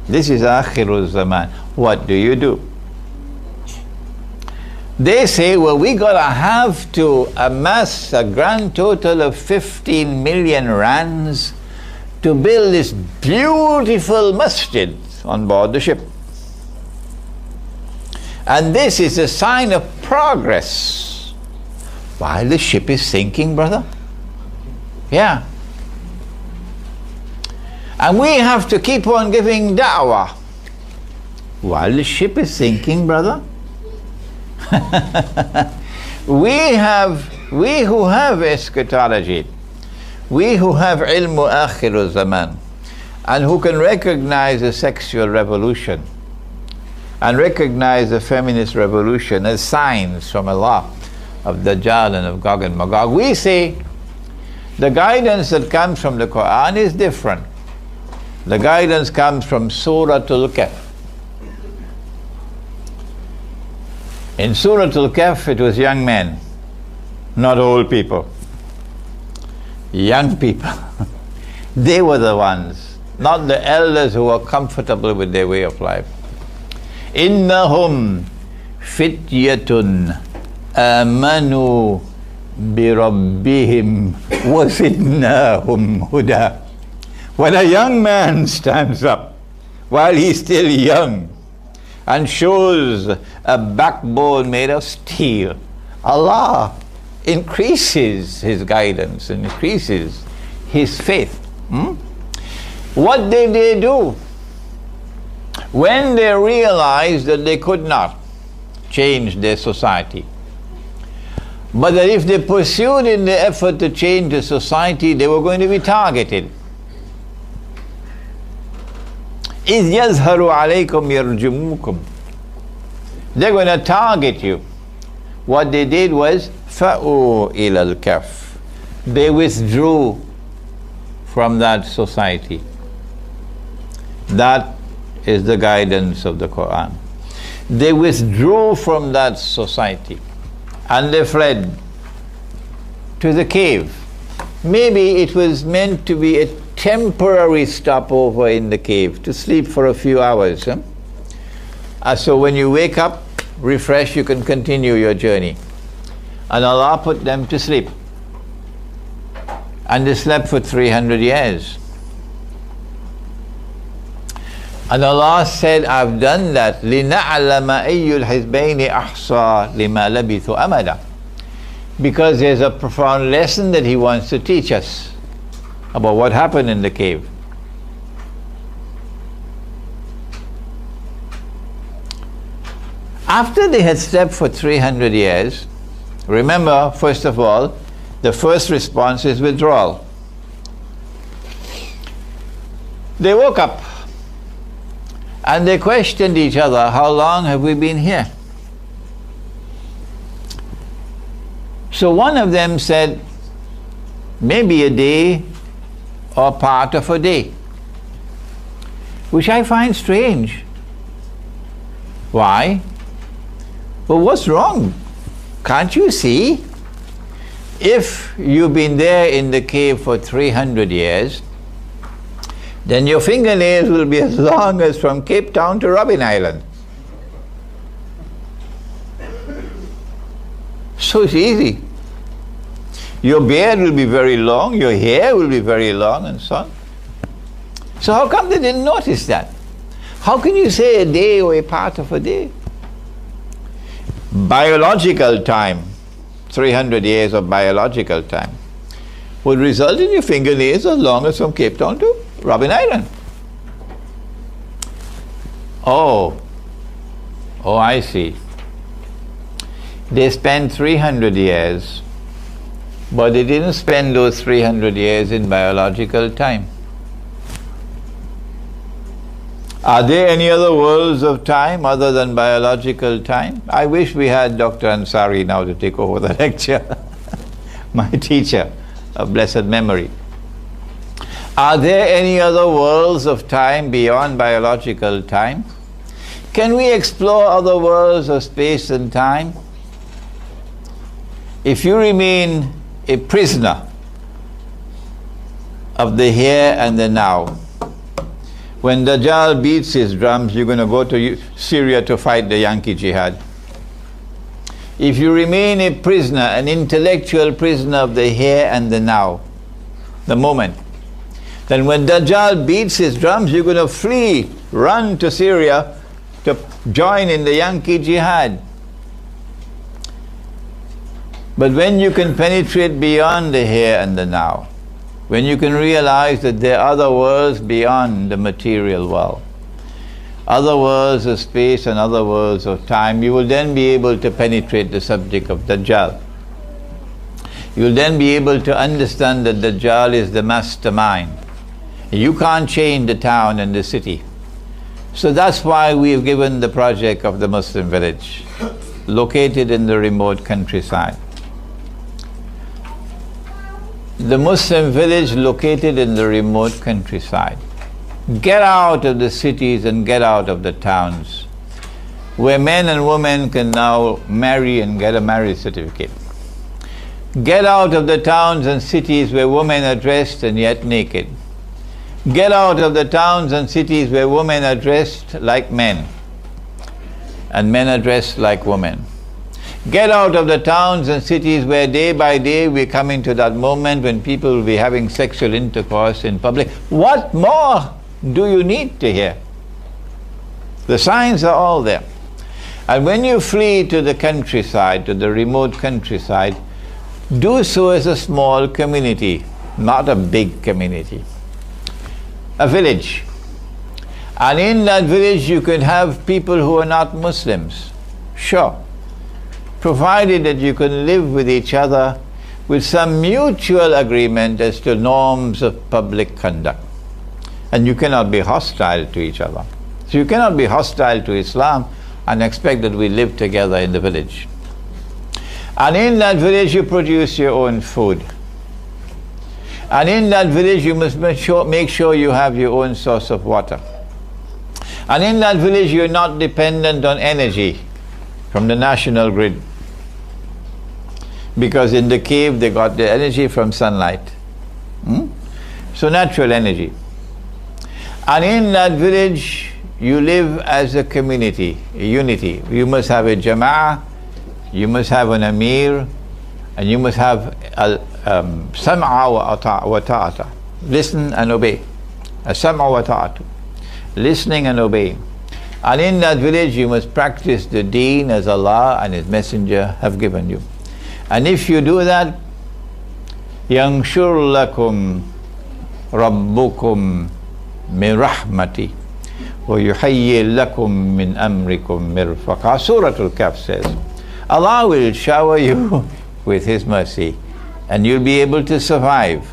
This is Akhirul Zaman. What do you do? They say, well, we gotta have to amass a grand total of 15 million rands to build this beautiful masjid on board the ship. And this is a sign of progress. While the ship is sinking, brother. Yeah. And we have to keep on giving da'wah while the ship is sinking, brother. We who have eschatology, we who have ilmu akhir zaman, and who can recognize the sexual revolution and recognize the feminist revolution as signs from Allah of Dajjal and of Gog and Magog, we say the guidance that comes from the Quran is different. The guidance comes from Surah Al-Kahf. In Surah Al-Kahf, it was young men, not old people. Young people. They were the ones, not the elders who were comfortable with their way of life. Innahum fityatun amanu bi rabbihim wa zidnahum huda. When a young man stands up while he's still young and shows a backbone made of steel, Allah increases his guidance and increases his faith. What did they do? When they realized that they could not change their society, but that if they pursued in the effort to change the society, they were going to be targeted. إِذْ يَظْهَرُ عَلَيْكُمْ يَرْجُمُوكُمْ. They're going to target you. What they did was فَأُوا إِلَى الْكَفْ. They withdrew from that society. That is the guidance of the Quran. They withdrew from that society and they fled to the cave. Maybe it was meant to be a temporary stopover in the cave, to sleep for a few hours. So when you wake up, refresh, you can continue your journey. And Allah put them to sleep. And they slept for 300 years. And Allah said, I've done that لِنَعْلَمَ أَيُّ الْحِزْبَيْنِ أَحْصَى لِمَا لَبِثُوا أَمَدًا. Because there's a profound lesson that He wants to teach us about what happened in the cave. After they had slept for 300 years, remember, first of all, the first response is withdrawal. They woke up and they questioned each other, how long have we been here? So one of them said, maybe a day or part of a day, which I find strange. Why? Well, what's wrong? Can't you see? If you've been there in the cave for 300 years, then your fingernails will be as long as from Cape Town to Robben Island. So it's easy. Your beard will be very long, your hair will be very long, and so on. So how come they didn't notice that? How can you say a day or a part of a day? Biological time, 300 years of biological time, would result in your fingernails as long as from Cape Town to Robben Island. Oh, I see. They spent 300 years, but they didn't spend those 300 years in biological time. Are there any other worlds of time other than biological time? I wish we had Dr. Ansari now to take over the lecture. My teacher of blessed memory. Are there any other worlds of time beyond biological time? Can we explore other worlds of space and time? If you remain a prisoner of the here and the now, When Dajjal beats his drums, you're going to go to Syria to fight the Yankee jihad. If you remain a prisoner, an intellectual prisoner of the here and the now, the moment, then when Dajjal beats his drums, you're going to flee, run to Syria to join in the Yankee jihad. But when you can penetrate beyond the here and the now, when you can realize that there are other worlds beyond the material world, other worlds of space and other worlds of time, you will then be able to penetrate the subject of Dajjal. You will then be able to understand that Dajjal is the mastermind. You can't change the town and the city. So that's why we have given the project of the Muslim village, located in the remote countryside. The Muslim village located in the remote countryside. Get out of the cities and get out of the towns, where men and women can now marry and get a marriage certificate. Get out of the towns and cities where women are dressed and yet naked. Get out of the towns and cities where women are dressed like men and men are dressed like women. Get out of the towns and cities where day by day we're coming to that moment when people will be having sexual intercourse in public. What more do you need to hear? The signs are all there. And when you flee to the countryside, to the remote countryside, do so as a small community, not a big community. A village. And in that village you could have people who are not Muslims. Sure. Provided that you can live with each other with some mutual agreement as to norms of public conduct. And you cannot be hostile to each other. So you cannot be hostile to Islam and expect that we live together in the village. And in that village you produce your own food. And in that village you must make sure you have your own source of water. And in that village you're not dependent on energy from the national grid. Because in the cave they got the energy from sunlight. So natural energy. And in that village you live as a community, a unity. You must have a jama'ah, you must have an amir, and you must have sam'a wa ta'ata. Listen and obey. A sam'a wa ta'atu. Listening and obeying. And in that village you must practice the deen as Allah and His Messenger have given you. And if you do that, يَنْشُرْ لَكُمْ رَبُّكُمْ مِنْ رَحْمَتِهِ وَيُحَيِّي لَكُمْ مِنْ أَمْرِكُمْ مِرْفَقًا. Surah Al-Kahf says, Allah will shower you with His mercy and you'll be able to survive.